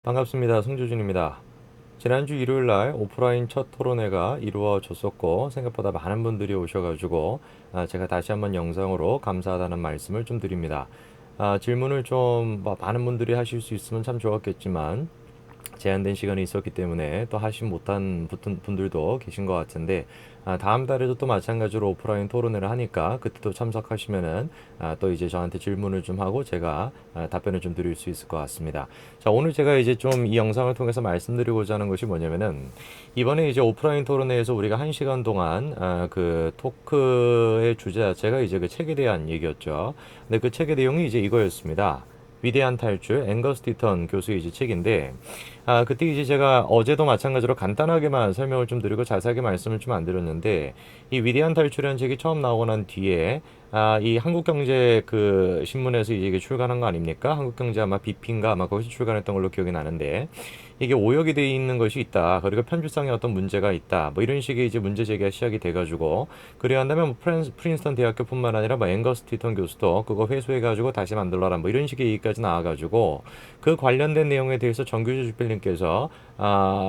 반갑습니다. 송조준입니다. 지난주 일요일 날 오프라인 첫 토론회가 이루어졌었고 생각보다 많은 분들이 오셔가지고 제가 다시 한번 영상으로 감사하다는 말씀을 좀 드립니다. 질문을 좀 많은 분들이 하실 수 있으면 참 좋았겠지만 제한된 시간이 있었기 때문에 또 하지 못한 분들도 계신 것 같은데 다음 달에도 또 마찬가지로 오프라인 토론회를 하니까 그때도 참석하시면은 또 이제 저한테 질문을 좀 하고 제가 답변을 좀 드릴 수 있을 것 같습니다. 자, 오늘 제가 이제 좀 이 영상을 통해서 말씀드리고자 하는 것이 뭐냐면은 이번에 이제 오프라인 토론회에서 우리가 1시간 동안 그 토크의 주제 자체가 이제 그 책에 대한 얘기였죠. 근데 그 책의 내용이 이제 이거였습니다. 위대한 탈출, 앵거스 디턴 교수의 이제 책인데, 그때 이제 제가 어제도 마찬가지로 간단하게만 설명을 좀 드리고 자세하게 말씀을 좀 안 드렸는데, 이 위대한 탈출이라는 책이 처음 나오고 난 뒤에, 이 한국경제 그 신문에서 이게 출간한 거 아닙니까? 한국경제 아마 비피인가 아마 거기서 출간했던 걸로 기억이 나는데, 이게 오역이 되어 있는 것이 있다. 그리고 편집상에 어떤 문제가 있다. 뭐 이런 식의 이제 문제 제기가 시작이 돼가지고, 그래야 한다면 뭐 프린스턴 대학교뿐만 아니라 뭐 앵거스 디턴 교수도 그거 회수해가지고 다시 만들어라. 뭐 이런 식의 얘기까지 나와가지고, 그 관련된 내용에 대해서 정규주 주필님께서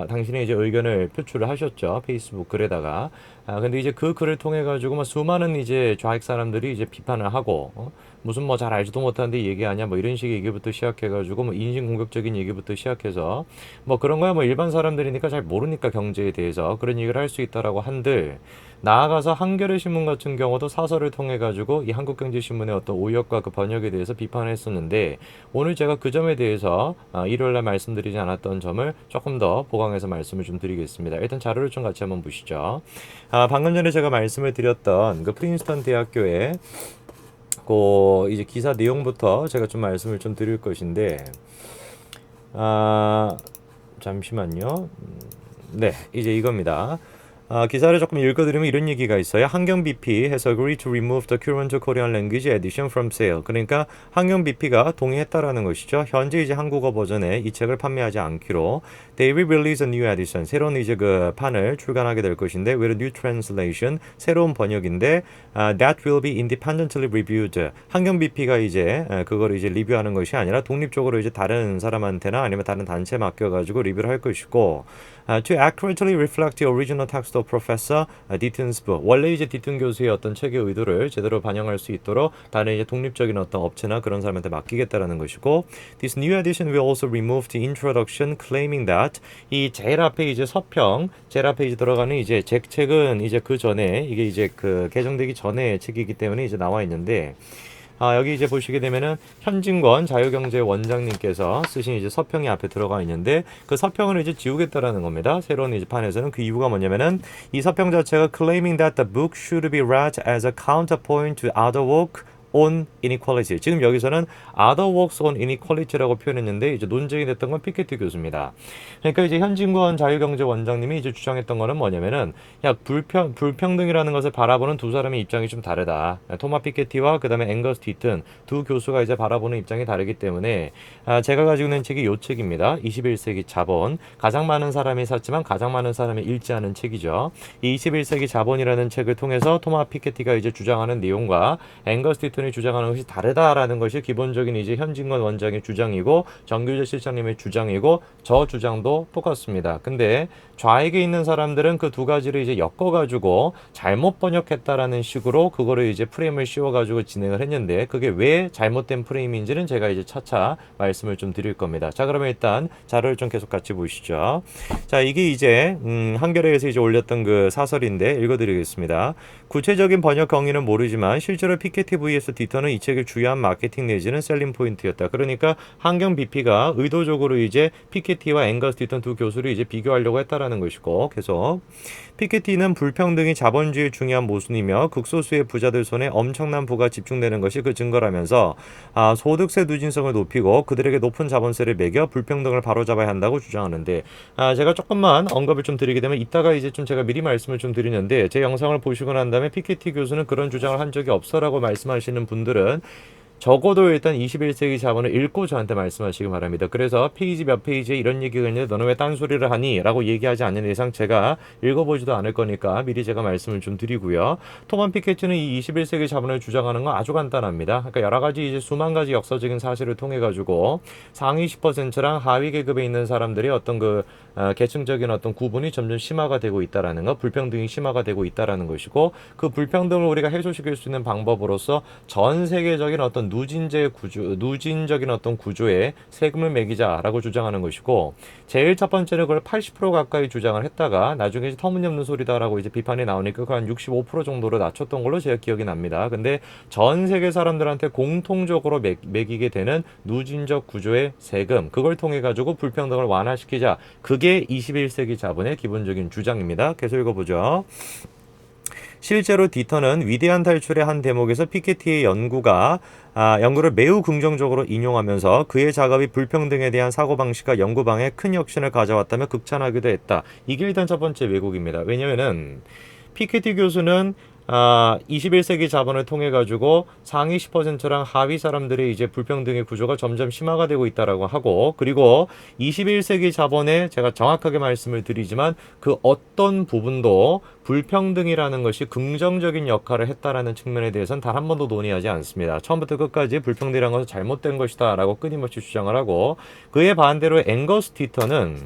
당신의 이제 의견을 표출을 하셨죠. 페이스북 글에다가. 근데 이제 그 글을 통해 가지고 뭐 수많은 이제 좌익 사람들이 이제 비판을 하고 무슨 뭐 잘 알지도 못하는데 얘기하냐 뭐 이런 식의 얘기부터 시작해 가지고 뭐 인신 공격적인 얘기부터 시작해서 뭐 그런 거야 뭐 일반 사람들이니까 잘 모르니까 경제에 대해서 그런 얘기를 할 수 있다라고 한들 나아가서 한겨레 신문 같은 경우도 사설을 통해 가지고 이 한국경제신문의 어떤 오역과 그 번역에 대해서 비판을 했었는데 오늘 제가 그 점에 대해서 일요일날 말씀드리지 않았던 점을 조금 더 보강해서 말씀을 좀 드리겠습니다. 일단 자료를 좀 같이 한번 보시죠. 방금 전에 제가 말씀을 드렸던 그 프린스턴 대학교의 그 이제 기사 내용부터 제가 좀 말씀을 좀 드릴 것인데 잠시만요. 네, 이제 이겁니다. 기사를 조금 읽어드리면 이런 얘기가 있어요. 한경 BP has agreed to remove the current Korean language edition from sale. 그러니까 한경 BP가 동의했다라는 것이죠. 현재 이제 한국어 버전의 이 책을 판매하지 않기로 they will release a new edition. 새로운 이제 그 판을 출간하게 될 것인데 with a new translation. 새로운 번역인데 that will be independently reviewed. 한경 BP가 이제 그거를 이제 리뷰하는 것이 아니라 독립적으로 이제 다른 사람한테나 아니면 다른 단체에 맡겨가지고 리뷰를 할 것이고 to accurately reflect the original text of Professor Ditton's book. 원래 이제 디튼 교수의 어떤 책의 의도를 제대로 반영할 수 있도록 다른 이제 독립적인 어떤 업체나 그런 사람한테 맡기겠다라는 것이고 this new edition will also remove the introduction claiming that 이 제일 앞에 이제 서평 제일 앞에 이제 들어가는 이제 제 책은 이제 그 전에 이게 이제 그 개정되기 전에 책이기 때문에 이제 나와 있는데 여기 이제 보시게 되면은 현진권 자유경제 원장님께서 쓰신 이제 서평이 앞에 들어가 있는데 그 서평을 이제 지우겠다라는 겁니다. 새로운 이제 판에서는 그 이유가 뭐냐면은 이 서평 자체가 claiming that the book should be read as a counterpoint to other work on inequality. 지금 여기서는 other works on inequality라고 표현했는데 이제 논쟁이 됐던 건 피케티 교수입니다. 그러니까 이제 현진권 자유경제 원장님이 이제 주장했던 거는 뭐냐면은 야 불평등이라는 것을 바라보는 두 사람의 입장이 좀 다르다. 토마 피케티와 그다음에 앵거스 디튼 두 교수가 이제 바라보는 입장이 다르기 때문에 제가 가지고 있는 책이 요 책입니다. 21세기 자본. 가장 많은 사람이 샀지만 가장 많은 사람이 읽지 않은 책이죠. 이 21세기 자본이라는 책을 통해서 토마 피케티가 이제 주장하는 내용과 앵거스 디튼 이 주장하는 것이 다르다라는 것이 기본적인 이제 현진건 원장의 주장이고 정규재 실장님의 주장이고 저 주장도 똑같습니다. 근데 좌익에 있는 사람들은 그 두 가지를 이제 엮어가지고 잘못 번역했다라는 식으로 그거를 이제 프레임을 씌워가지고 진행을 했는데 그게 왜 잘못된 프레임인지는 제가 이제 차차 말씀을 좀 드릴 겁니다. 자, 그러면 일단 자료를 좀 계속 같이 보시죠. 자, 이게 이제 한겨레에서 이제 올렸던 그 사설인데 읽어드리겠습니다. 구체적인 번역 경위는 모르지만 실제로 피케티 vs 디턴은 이 책의 주요한 마케팅 내지는 셀링 포인트였다. 그러니까 한경 BP가 의도적으로 이제 피케티와 앵거스 디턴 두 교수를 이제 비교하려고 했다라는 것이고 계속 피케티는 불평등이 자본주의의 중요한 모순이며 극소수의 부자들 손에 엄청난 부가 집중되는 것이 그 증거라면서 소득세 누진성을 높이고 그들에게 높은 자본세를 매겨 불평등을 바로잡아야 한다고 주장하는데 제가 조금만 언급을 좀 드리게 되면 이따가 이제 좀 제가 미리 말씀을 좀 드리는데 제 영상을 보시고 난 다음에 피케티 교수는 그런 주장을 한 적이 없어라고 말씀하시는 분들은 적어도 일단 21세기 자본을 읽고 저한테 말씀하시기 바랍니다. 그래서 페이지 몇 페이지에 이런 얘기가 있는데 너는 왜 딴소리를 하니? 라고 얘기하지 않는 이상 제가 읽어보지도 않을 거니까 미리 제가 말씀을 좀 드리고요. 토만 피케티는 이 21세기 자본을 주장하는 건 아주 간단합니다. 그러니까 여러 가지 이제 수만 가지 역사적인 사실을 통해 가지고 상위 10%랑 하위 계급에 있는 사람들이 어떤 계층적인 어떤 구분이 점점 심화가 되고 있다라는 것, 불평등이 심화가 되고 있다라는 것이고, 그 불평등을 우리가 해소시킬 수 있는 방법으로서 전 세계적인 어떤 누진적인 어떤 구조에 세금을 매기자라고 주장하는 것이고, 제일 첫 번째는 그걸 80% 가까이 주장을 했다가 나중에 이제 터무니없는 소리다라고 이제 비판이 나오니까 그 한 65% 정도로 낮췄던 걸로 제가 기억이 납니다. 근데 전 세계 사람들한테 공통적으로 매기게 되는 누진적 구조의 세금, 그걸 통해 가지고 불평등을 완화시키자. 그게 21세기 자본의 기본적인 주장입니다. 계속 읽어보죠. 실제로 디터는 위대한 탈출의 한 대목에서 피케티의 연구를 매우 긍정적으로 인용하면서 그의 작업이 불평등에 대한 사고방식과 연구방에 큰 혁신을 가져왔다며 극찬하기도 했다. 이게 일단 첫 번째 왜곡입니다. 왜냐면은 피케티 교수는 21세기 자본을 통해 가지고 상위 10%랑 하위 사람들의 이제 불평등의 구조가 점점 심화가 되고 있다라고 하고, 그리고 21세기 자본에 제가 정확하게 말씀을 드리지만 그 어떤 부분도 불평등이라는 것이 긍정적인 역할을 했다라는 측면에 대해서는 단 한 번도 논의하지 않습니다. 처음부터 끝까지 불평등이라는 것은 잘못된 것이다 라고 끊임없이 주장을 하고, 그에 반대로 앵거스 디터는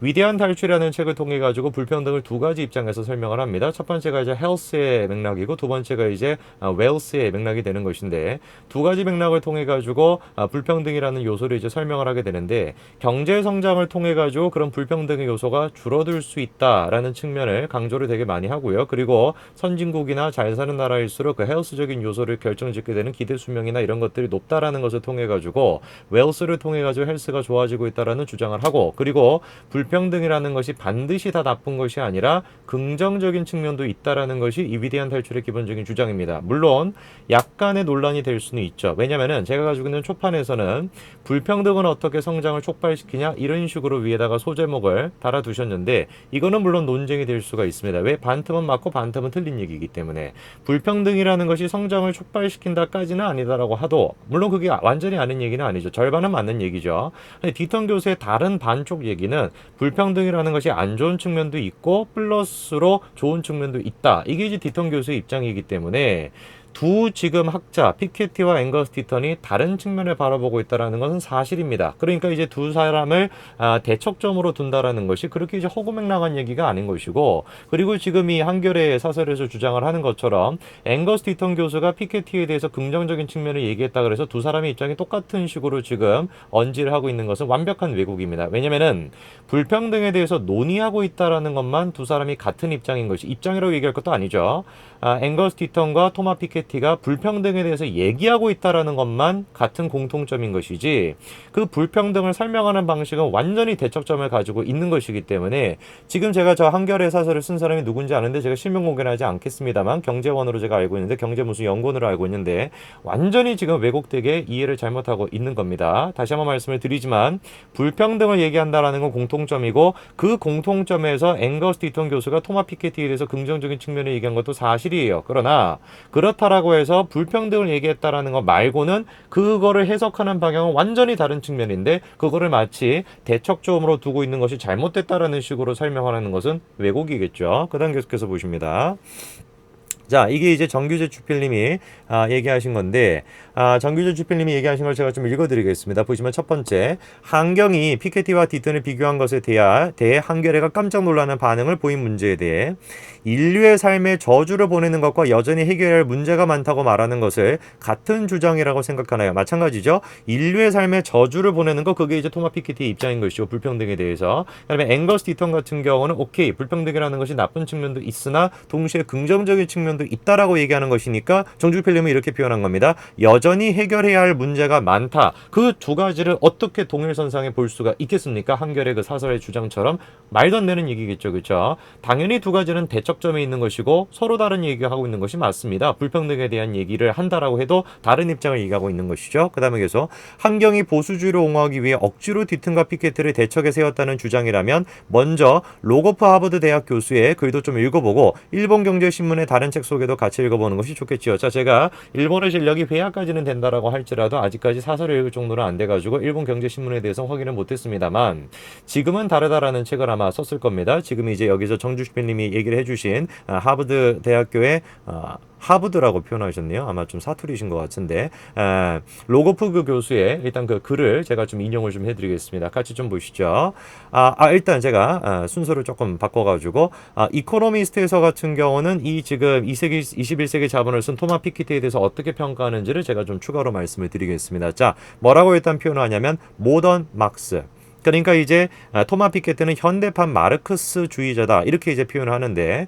위대한 탈출이라는 책을 통해 가지고 불평등을 두 가지 입장에서 설명을 합니다. 첫 번째가 이제 헬스의 맥락이고 두 번째가 이제 웰스의 맥락이 되는 것인데, 두 가지 맥락을 통해 가지고 불평등이라는 요소를 이제 설명을 하게 되는데, 경제 성장을 통해 가지고 그런 불평등의 요소가 줄어들 수 있다라는 측면을 강조를 되게 많이 하고요. 그리고 선진국이나 잘 사는 나라일수록 그 헬스적인 요소를 결정짓게 되는 기대 수명이나 이런 것들이 높다라는 것을 통해 가지고 웰스를 통해 가지고 헬스가 좋아지고 있다라는 주장을 하고, 그리고 불평등이라는 것이 반드시 다 나쁜 것이 아니라 긍정적인 측면도 있다라는 것이 이 위대한 탈출의 기본적인 주장입니다. 물론 약간의 논란이 될 수는 있죠. 왜냐면은 제가 가지고 있는 초판에서는 불평등은 어떻게 성장을 촉발시키냐 이런 식으로 위에다가 소제목을 달아두셨는데, 이거는 물론 논쟁이 될 수가 있습니다. 왜? 반틈은 맞고 반틈은 틀린 얘기이기 때문에. 불평등이라는 것이 성장을 촉발시킨다까지는 아니다라고 하도, 물론 그게 완전히 아닌 얘기는 아니죠. 절반은 맞는 얘기죠. 디턴 교수의 다른 반쪽 얘기는 불평등이라는 것이 안 좋은 측면도 있고 플러스로 좋은 측면도 있다. 이게 이제 디턴 교수의 입장이기 때문에 두 지금 학자 피케티와 앵거스 디턴이 다른 측면을 바라보고 있다는 것은 사실입니다. 그러니까 이제 두 사람을 대척점으로 둔다라는 것이 그렇게 이제 허구맹랑한 얘기가 아닌 것이고, 그리고 지금 이 한겨레 사설에서 주장을 하는 것처럼 앵거스 디턴 교수가 피케티에 대해서 긍정적인 측면을 얘기했다 그래서 두 사람의 입장이 똑같은 식으로 지금 언지를 하고 있는 것은 완벽한 왜곡입니다. 왜냐면은 불평등에 대해서 논의하고 있다라는 것만 두 사람이 같은 입장인 것이, 입장이라고 얘기할 것도 아니죠. 앵거스 디턴과 토마 피케티가 불평등에 대해서 얘기하고 있다라는 것만 같은 공통점인 것이지, 그 불평등을 설명하는 방식은 완전히 대척점을 가지고 있는 것이기 때문에, 지금 제가 저 한겨레 사설을 쓴 사람이 누군지 아는데 제가 실명 공개는 하지 않겠습니다만 경제원으로 제가 알고 있는데, 경제 무슨 연구원으로 알고 있는데 완전히 지금 왜곡되게 이해를 잘못하고 있는 겁니다. 다시 한번 말씀을 드리지만 불평등을 얘기한다라는 건 공통점이고, 그 공통점에서 앵거스 디턴 교수가 토마 피케티에 대해서 긍정적인 측면을 얘기한 것도 사실이에요. 그러나 그렇다라고 해서 불평등을 얘기했다라는 것 말고는 그거를 해석하는 방향은 완전히 다른 측면인데, 그거를 마치 대척점으로 두고 있는 것이 잘못됐다라는 식으로 설명하는 것은 왜곡이겠죠. 그 다음 계속해서 보십니다. 자, 이게 이제 정규재 주필님이 얘기하신 건데, 정규재 주필님이 얘기하신 걸 제가 좀 읽어드리겠습니다. 보시면 첫 번째, 한경이 피케티와 디턴을 비교한 것에 대해 한겨레가 깜짝 놀라는 반응을 보인 문제에 대해, 인류의 삶에 저주를 보내는 것과 여전히 해결해야 할 문제가 많다고 말하는 것을 같은 주장이라고 생각하나요? 마찬가지죠. 인류의 삶에 저주를 보내는 것, 그게 이제 토마 피케티의 입장인 것이고, 불평등에 대해서. 그다음에 앵거스 디턴 같은 경우는 오케이, 불평등이라는 것이 나쁜 측면도 있으나 동시에 긍정적인 측면도 있다라고 얘기하는 것이니까 정주필님은 이렇게 표현한 겁니다. 여전히 해결해야 할 문제가 많다. 그 두 가지를 어떻게 동일선상에 볼 수가 있겠습니까? 한겨레 그 사설의 주장처럼 말도 안 되는 얘기겠죠. 그렇죠? 당연히 두 가지는 대척점에 있는 것이고 서로 다른 얘기를 하고 있는 것이 맞습니다. 불평등에 대한 얘기를 한다라고 해도 다른 입장을 얘기하고 있는 것이죠. 그 다음에 계속 한경이 보수주의를 옹호하기 위해 억지로 디튼과 피케티를 대척에 세웠다는 주장이라면, 먼저 로거프 하버드 대학 교수의 글도 좀 읽어보고 일본 경제신문의 다른 책 책 속에도 같이 읽어보는 것이 좋겠지요. 자, 제가 일본어 실력이 회화까지는 된다라고 할지라도 아직까지 사설을 읽을 정도는 안 돼가지고 일본 경제신문에 대해서 확인을 못했습니다만 지금은 다르다라는 책을 아마 썼을 겁니다. 지금 이제 여기서 정주시필님이 얘기를 해주신 하버드 대학교의 하브드라고 표현하셨네요. 아마 좀 사투리신 것 같은데 로고프그 교수의 일단 그 글을 제가 좀 인용을 좀 해드리겠습니다. 같이 좀 보시죠. 일단 제가 순서를 조금 바꿔가지고 이코노미스트에서 같은 경우는 이 지금 21세기 자본을 쓴 토마 피케티에 대해서 어떻게 평가하는지를 제가 좀 추가로 말씀을 드리겠습니다. 자, 뭐라고 일단 표현하냐면 모던 막스. 그러니까 이제 토마 피케티는 현대판 마르크스주의자다 이렇게 이제 표현하는데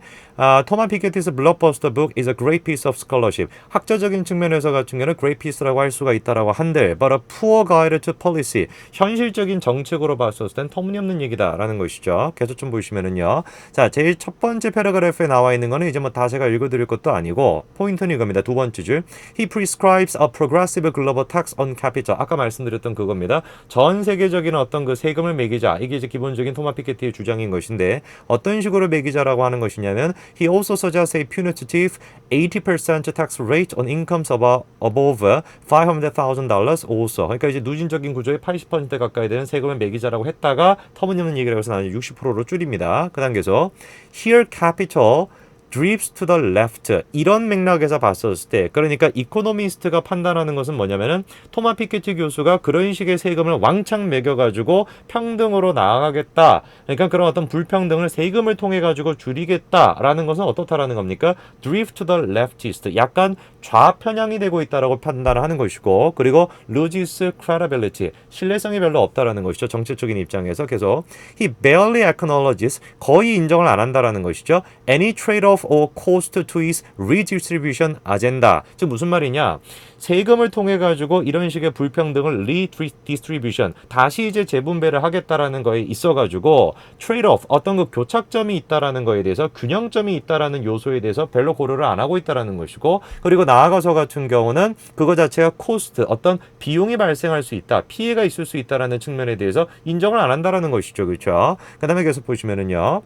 토마 피케티's blockbuster book is a great piece of scholarship. 학자적인 측면에서 같은 경우는 great piece라고 할 수가 있다라고 한들 but a poor guide to policy. 현실적인 정책으로 봤을 땐 터무니없는 얘기다라는 것이죠. 계속 좀 보시면은요. 자, 제일 첫 번째 패러그래프에 나와 있는 거는 이제 뭐 다 제가 읽어드릴 것도 아니고 포인트는 이겁니다. 두 번째 줄. He prescribes a progressive global tax on capital. 아까 말씀드렸던 그겁니다. 전 세계적인 어떤 그 세금을 매기자. 이게 이제 기본적인 토마 피케티의 주장인 것인데 어떤 식으로 매기자라고 하는 것이냐면 He also suggests a punitive 80% tax rate on incomes above $500,000 also. 그러니까 이제 누진적인 구조의 80% 가까이 되는 세금을 매기자라고 했다가 터무니없는 얘기라고 해서 나중에 60%로 줄입니다. 그 단계에서 Here capital drifts to the left. 이런 맥락에서 봤었을 때 그러니까 이코노미스트가 판단하는 것은 뭐냐면은 토마 피케티 교수가 그런 식의 세금을 왕창 매겨가지고 평등으로 나아가겠다. 그러니까 그런 어떤 불평등을 세금을 통해 가지고 줄이겠다라는 것은 어떻다라는 겁니까? drift to the leftist. 약간 좌편향이 되고 있다라고 판단하는 것이고 그리고 loses credibility. 신뢰성이 별로 없다라는 것이죠. 정책적인 입장에서 계속 he barely acknowledges. 거의 인정을 안 한다라는 것이죠. any trade-off or cost to his redistribution agenda. 즉 무슨 말이냐? 세금을 통해 가지고 이런 식의 불평등을 redistribution 다시 이제 재분배를 하겠다라는 거에 있어 가지고 trade-off 어떤 그 교착점이 있다라는 거에 대해서 균형점이 있다라는 요소에 대해서 별로 고려를 안 하고 있다라는 것이고 그리고 나아가서 같은 경우는 그거 자체가 cost 어떤 비용이 발생할 수 있다 피해가 있을 수 있다라는 측면에 대해서 인정을 안 한다라는 것이죠. 그렇죠? 그다음에 계속 보시면은요.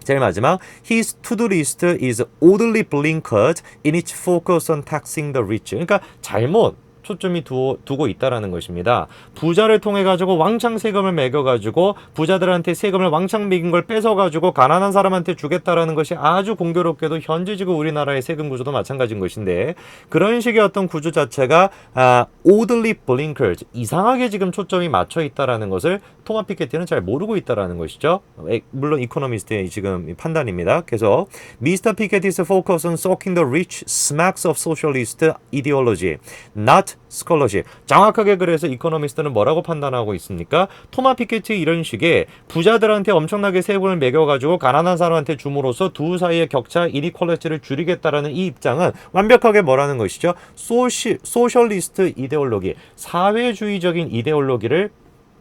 제일 마지막 His to-do list is oddly blinkered in its focus on taxing the rich. 그러니까 잘못 초점이 두고 있다라는 것입니다. 부자를 통해 가지고 왕창 세금을 매겨 가지고 부자들한테 세금을 왕창 매긴 걸 뺏어 가지고 가난한 사람한테 주겠다라는 것이 아주 공교롭게도 현재 지금 우리나라의 세금 구조도 마찬가지인 것인데 그런 식의 어떤 구조 자체가 oddly blinkered 이상하게 지금 초점이 맞춰 있다라는 것을 토마 피케티는 잘 모르고 있다라는 것이죠. 물론 이코노미스트의 지금 판단입니다. 그래서 Mr. Piketty's focus on soaking the rich smacks of socialist ideology, not scholarship. 정확하게 그래서 이코노미스트는 뭐라고 판단하고 있습니까? 토마 피케티 이런 식의 부자들한테 엄청나게 세금을 매겨가지고 가난한 사람한테 줌으로써 두 사이의 격차, 이니퀄리티를 줄이겠다라는 이 입장은 완벽하게 뭐라는 것이죠? 소셜리스트 이데올로기, 사회주의적인 이데올로기를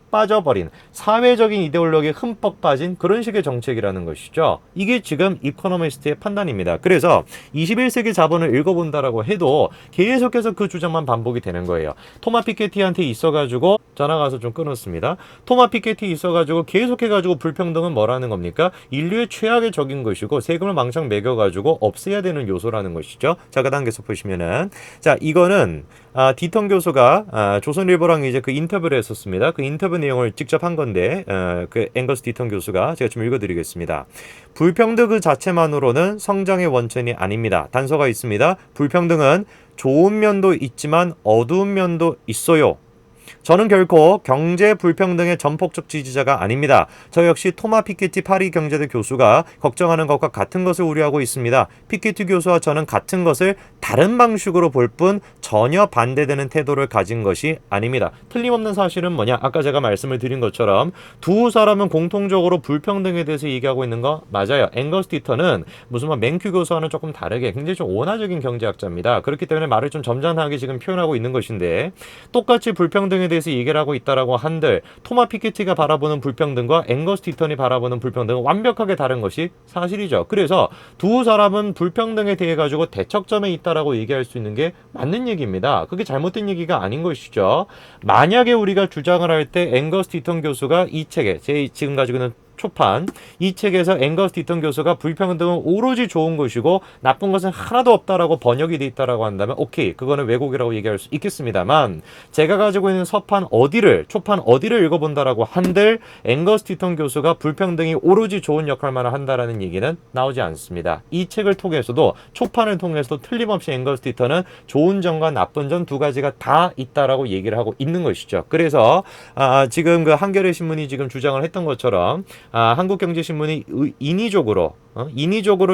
빠져버린 사회적인 이데올로기에 흠뻑 빠진 그런 식의 정책이라는 것이죠. 이게 지금 이코노미스트의 판단입니다. 그래서 21세기 자본을 읽어본다라고 해도 계속해서 그 주장만 반복이 되는 거예요. 토마 피케티한테 있어가지고 전화가 와서 좀 끊었습니다. 토마 피케티 있어가지고 계속해가지고 불평등은 뭐라는 겁니까? 인류의 최악의 적인 것이고 세금을 망창 매겨가지고 없애야 되는 요소라는 것이죠. 자, 그 단계에서 보시면은 자 이거는 디턴 교수가 조선일보랑 이제 그 인터뷰를 했었습니다. 그 인터뷰 내용을 직접 한 건데 그 앵거스 디턴 교수가 제가 좀 읽어드리겠습니다. 불평등 그 자체만으로는 성장의 원천이 아닙니다. 단서가 있습니다. 불평등은 좋은 면도 있지만 어두운 면도 있어요. 저는 결코 경제 불평등의 전폭적 지지자가 아닙니다. 저 역시 토마 피케티 파리 경제대 교수가 걱정하는 것과 같은 것을 우려하고 있습니다. 피케티 교수와 저는 같은 것을 다른 방식으로 볼 뿐 전혀 반대되는 태도를 가진 것이 아닙니다. 틀림없는 사실은 뭐냐? 아까 제가 말씀을 드린 것처럼 두 사람은 공통적으로 불평등에 대해서 얘기하고 있는 거 맞아요. 앵거스 디턴은 무슨 맨큐 교수와는 조금 다르게 굉장히 좀 온화적인 경제학자입니다. 그렇기 때문에 말을 좀 점잖하게 지금 표현하고 있는 것인데 똑같이 불평등에 대해서 얘기를 하고 있다라고 한들 토마 피케티가 바라보는 불평등과 앵거스 디턴이 바라보는 불평등은 완벽하게 다른 것이 사실이죠. 그래서 두 사람은 불평등에 대해 가지고 대척점에 있다라고 얘기할 수 있는 게 맞는 얘기입니다. 그게 잘못된 얘기가 아닌 것이죠. 만약에 우리가 주장을 할 때 앵거스 디턴 교수가 이 책에 제 지금 가지고 있는 초판. 이 책에서 앵거스 디턴 교수가 불평등은 오로지 좋은 것이고 나쁜 것은 하나도 없다라고 번역이 돼 있다라고 한다면 오케이, 그거는 왜곡이라고 얘기할 수 있겠습니다만, 제가 가지고 있는 서판 어디를, 초판 어디를 읽어본다라고 한들 앵거스 디턴 교수가 불평등이 오로지 좋은 역할만 한다라는 얘기는 나오지 않습니다. 이 책을 통해서도, 초판을 통해서도 틀림없이 앵거스 디턴은 좋은 점과 나쁜 점 두 가지가 다 있다라고 얘기를 하고 있는 것이죠. 그래서 지금 그 한겨레 신문이 지금 주장을 했던 것처럼 한국경제신문이 인위적으로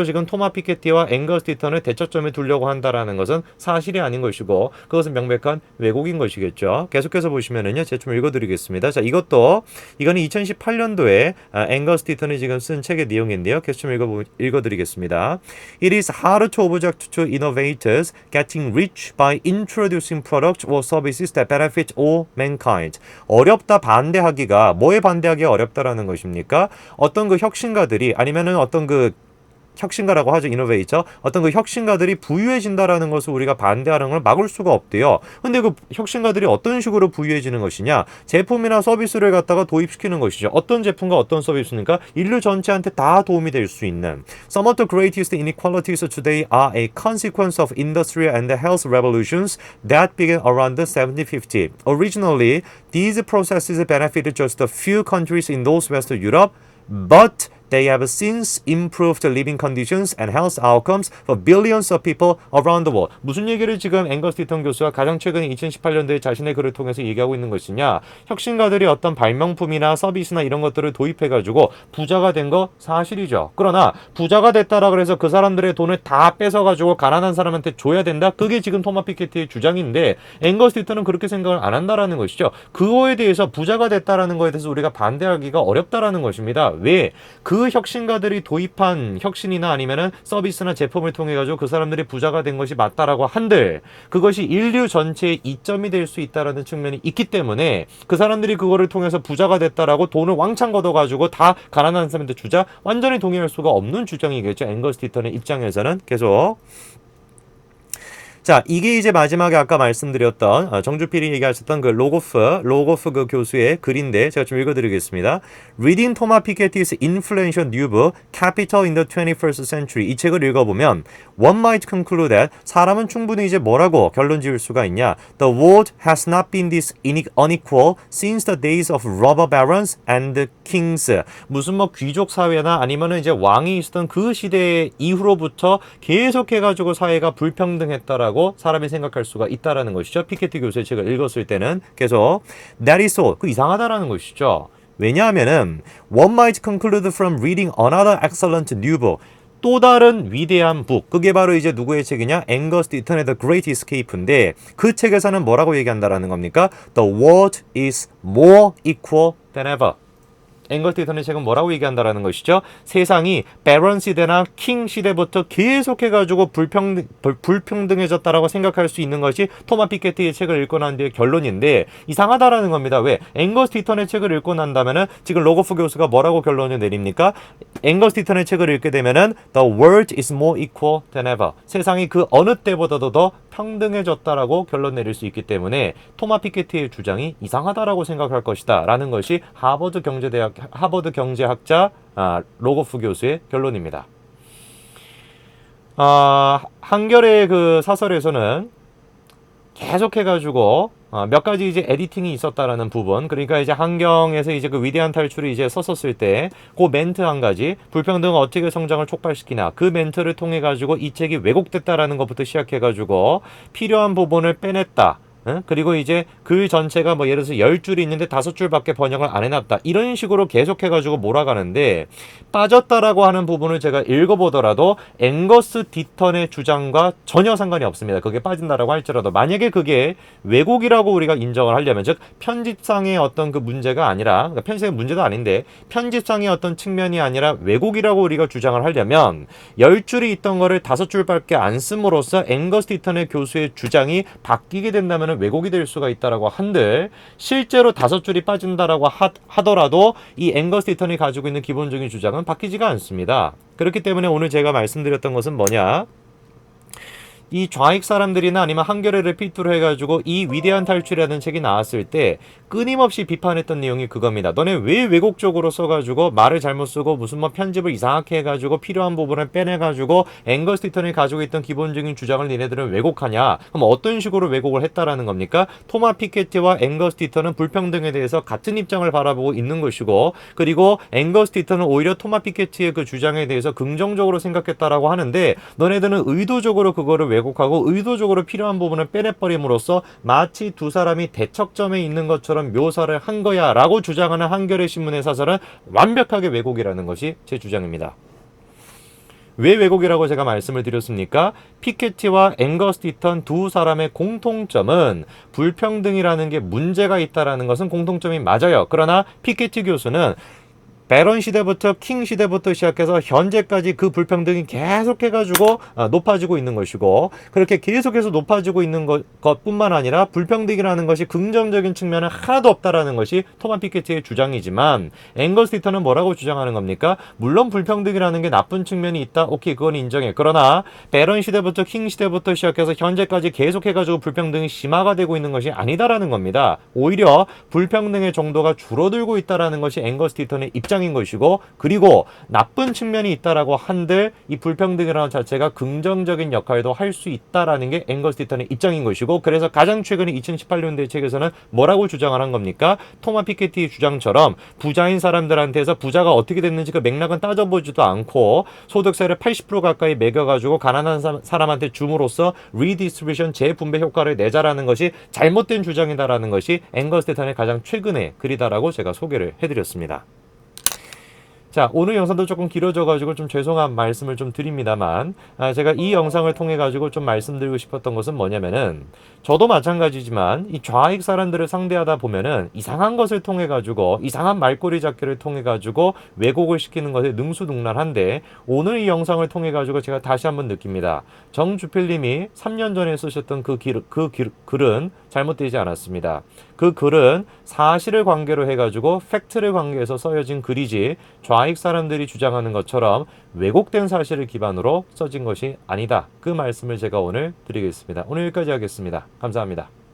지금 토마 피케티와 앵거스 디턴을 대처점에 두려고 한다라는 것은 사실이 아닌 것이고, 그것은 명백한 왜곡인 것이겠죠. 계속해서 보시면은요, 제가 좀 읽어드리겠습니다. 자, 이거는 2018년도에 앵거스 디턴이 지금 쓴 책의 내용인데요. 계속 좀 읽어드리겠습니다. It is harder to object to innovators getting rich by introducing products or services that benefit all mankind. 어렵다 반대하기가, 뭐에 반대하기가 어렵다라는 것입니까? 어떤 그 혁신가들이, 아니면은 어떤 그 혁신가라고 하죠. 이노베이터. 어떤 그 혁신가들이 부유해진다라는 것을 우리가 반대하는 걸 막을 수가 없대요. 근데 그 혁신가들이 어떤 식으로 부유해지는 것이냐? 제품이나 서비스를 갖다가 도입시키는 것이죠. 어떤 제품과 어떤 서비스니까 인류 전체한테 다 도움이 될 수 있는. Some of the greatest inequalities today are a consequence of industrial and health revolutions that began around 1750. Originally, these processes benefited just a few countries in Northwest Europe, but they have since improved living conditions and health outcomes for billions of people around the world. 무슨 얘기를 지금 앵거스 디턴 교수가 가장 최근 2018년도에 자신의 글을 통해서 얘기하고 있는 것이냐? 혁신가들이 어떤 발명품이나 서비스나 이런 것들을 도입해가지고 부자가 된 거 사실이죠. 그러나 부자가 됐다라 그래서 그 사람들의 돈을 다 뺏어가지고 가난한 사람한테 줘야 된다? 그게 지금 토마 피케티의 주장인데, 앵거스 디턴은 그렇게 생각을 안 한다라는 것이죠. 그거에 대해서, 부자가 됐다라는 거에 대해서 우리가 반대하기가 어렵다라는 것입니다. 왜? 그 혁신가들이 도입한 혁신이나 아니면은 서비스나 제품을 통해 가지고 그 사람들이 부자가 된 것이 맞다라고 한들, 그것이 인류 전체의 이점이 될 수 있다라는 측면이 있기 때문에 그 사람들이 그거를 통해서 부자가 됐다라고 돈을 왕창 걷어 가지고 다 가난한 사람한테 주자, 완전히 동의할 수가 없는 주장이겠죠. 앵거스 디턴의 입장에서는. 계속. 자, 이게 이제 마지막에 아까 말씀드렸던 정주필이 얘기하셨던 그 로고프 그 교수의 글인데, 제가 좀 읽어드리겠습니다. Reading Thomas Piketty's influential new book, Capital in the 21st Century, 이 책을 읽어보면 one might conclude that, 사람은 충분히 이제 뭐라고 결론 지을 수가 있냐? The world has not been this unequal since the days of robber barons and kings. 무슨 뭐 귀족 사회나 아니면은 이제 왕이 있었던 그 시대 이후로부터 계속해가지고 사회가 불평등했다라고 사람이 생각할 수가 있다라는 것이죠. 피케티 교수의 책을 읽었을 때는. 계속 that is so, 그 이상하다라는 것이죠. 왜냐하면은 one might conclude from reading another excellent new book, 또 다른 위대한 북, 그게 바로 이제 누구의 책이냐? 앵거스 디턴의 The Great Escape인데, 그 책에서는 뭐라고 얘기한다라는 겁니까? The world is more equal than ever. 앵거스 디턴의 책은 뭐라고 얘기한다라는 것이죠? 세상이 베런 시대나 킹 시대부터 계속해가지고 불평등해졌다라고 생각할 수 있는 것이 토마 피케티의 책을 읽고 난 뒤의 결론인데, 이상하다라는 겁니다. 왜? 앵거스 디턴의 책을 읽고 난다면은 지금 로고프 교수가 뭐라고 결론을 내립니까? 앵거스 디턴의 책을 읽게 되면은 The world is more equal than ever. 세상이 그 어느 때보다도 더 평등해졌다라고 결론 내릴 수 있기 때문에 토마 피케티의 주장이 이상하다라고 생각할 것이다 라는 것이 하버드 경제학자 로고프 교수의 결론입니다. 한겨레 그 사설에서는 계속해가지고 몇 가지 이제 에디팅이 있었다라는 부분, 그러니까 이제 한경에서 이제 그 위대한 탈출을 이제 썼었을 때 그 멘트 한 가지, 불평등은 어떻게 성장을 촉발시키나, 그 멘트를 통해 가지고 이 책이 왜곡됐다라는 것부터 시작해 가지고 필요한 부분을 빼냈다. 그리고 이제 글 전체가 뭐 예를 들어서 10줄이 있는데 5줄밖에 번역을 안 해놨다, 이런 식으로 계속해가지고 몰아가는데, 빠졌다라고 하는 부분을 제가 읽어보더라도 앵거스 디턴의 주장과 전혀 상관이 없습니다. 그게 빠진다라고 할지라도, 만약에 그게 왜곡이라고 우리가 인정을 하려면, 즉 편집상의 어떤 그 문제가 아니라, 그러니까 편집상의 문제도 아닌데 편집상의 어떤 측면이 아니라 왜곡이라고 우리가 주장을 하려면 10줄이 있던 거를 5줄밖에 안 씀으로써 앵거스 디턴의 교수의 주장이 바뀌게 된다면 왜곡이 될 수가 있다라고 한들, 실제로 5줄이 빠진다라고 하더라도 이 앵거스 디턴이 가지고 있는 기본적인 주장은 바뀌지가 않습니다. 그렇기 때문에 오늘 제가 말씀드렸던 것은 뭐냐? 이 좌익 사람들이나 아니면 한겨레를 필두로 해가지고 이 위대한 탈출이라는 책이 나왔을 때 끊임없이 비판했던 내용이 그겁니다. 너네 왜 왜곡적으로 써가지고 말을 잘못 쓰고 무슨 뭐 편집을 이상하게 해가지고 필요한 부분을 빼내가지고 앵거스 디턴이 가지고 있던 기본적인 주장을 니네들은 왜곡하냐? 그럼 어떤 식으로 왜곡을 했다라는 겁니까? 토마 피케티와 앵거스 디턴은 불평등에 대해서 같은 입장을 바라보고 있는 것이고, 그리고 앵거스 디턴은 오히려 토마 피케티의 그 주장에 대해서 긍정적으로 생각했다라고 하는데, 너네들은 의도적으로 그거를 왜곡하고 의도적으로 필요한 부분을 빼내버림으로써 마치 두 사람이 대척점에 있는 것처럼 묘사를 한 거야 라고 주장하는 한겨레 신문의 사설은 완벽하게 왜곡이라는 것이 제 주장입니다. 왜 왜곡이라고 제가 말씀을 드렸습니까? 피케티와 앵거스 디턴 두 사람의 공통점은 불평등이라는 게 문제가 있다는 것은 공통점이 맞아요. 그러나 피케티 교수는 베런 시대부터 킹 시대부터 시작해서 현재까지 그 불평등이 계속해가지고 높아지고 있는 것이고, 그렇게 계속해서 높아지고 있는 것뿐만 아니라 불평등이라는 것이 긍정적인 측면은 하나도 없다라는 것이 토마 피케티의 주장이지만, 앵거스 디턴은 뭐라고 주장하는 겁니까? 물론 불평등이라는 게 나쁜 측면이 있다. 오케이, 그건 인정해. 그러나 베런 시대부터 킹 시대부터 시작해서 현재까지 계속해가지고 불평등이 심화가 되고 있는 것이 아니다라는 겁니다. 오히려 불평등의 정도가 줄어들고 있다라는 것이 앵거스 디턴의 입장인 것이고, 그리고 나쁜 측면이 있다라고 한들 이 불평등이라는 자체가 긍정적인 역할도 할 수 있다라는 게 앵거스 디턴의 입장인 것이고, 그래서 가장 최근에 2018년대 책에서는 뭐라고 주장을 한 겁니까? 토마 피케티 주장처럼 부자인 사람들한테서 부자가 어떻게 됐는지 그 맥락은 따져보지도 않고 소득세를 80% 가까이 매겨가지고 가난한 사람한테 줌으로써 리디스트리뷰션 재분배 효과를 내자라는 것이 잘못된 주장이다라는 것이 앵거스 디턴의 가장 최근의 글이다라고 제가 소개를 해드렸습니다. 자, 오늘 영상도 조금 길어져가지고 좀 죄송한 말씀을 좀 드립니다만, 제가 이 영상을 통해가지고 좀 말씀드리고 싶었던 것은 뭐냐면은, 저도 마찬가지지만 이 좌익 사람들을 상대하다 보면은 이상한 것을 통해가지고, 이상한 말꼬리 잡기를 통해가지고 왜곡을 시키는 것에 능수능란한데, 오늘 이 영상을 통해가지고 제가 다시 한번 느낍니다. 정주필님이 3년 전에 쓰셨던 그 글은 잘못되지 않았습니다. 그 글은 사실을 관계로 해가지고 팩트를 관계해서 써여진 글이지, 좌익 사람들이 주장하는 것처럼 왜곡된 사실을 기반으로 써진 것이 아니다. 그 말씀을 제가 오늘 드리겠습니다. 오늘 여기까지 하겠습니다. 감사합니다.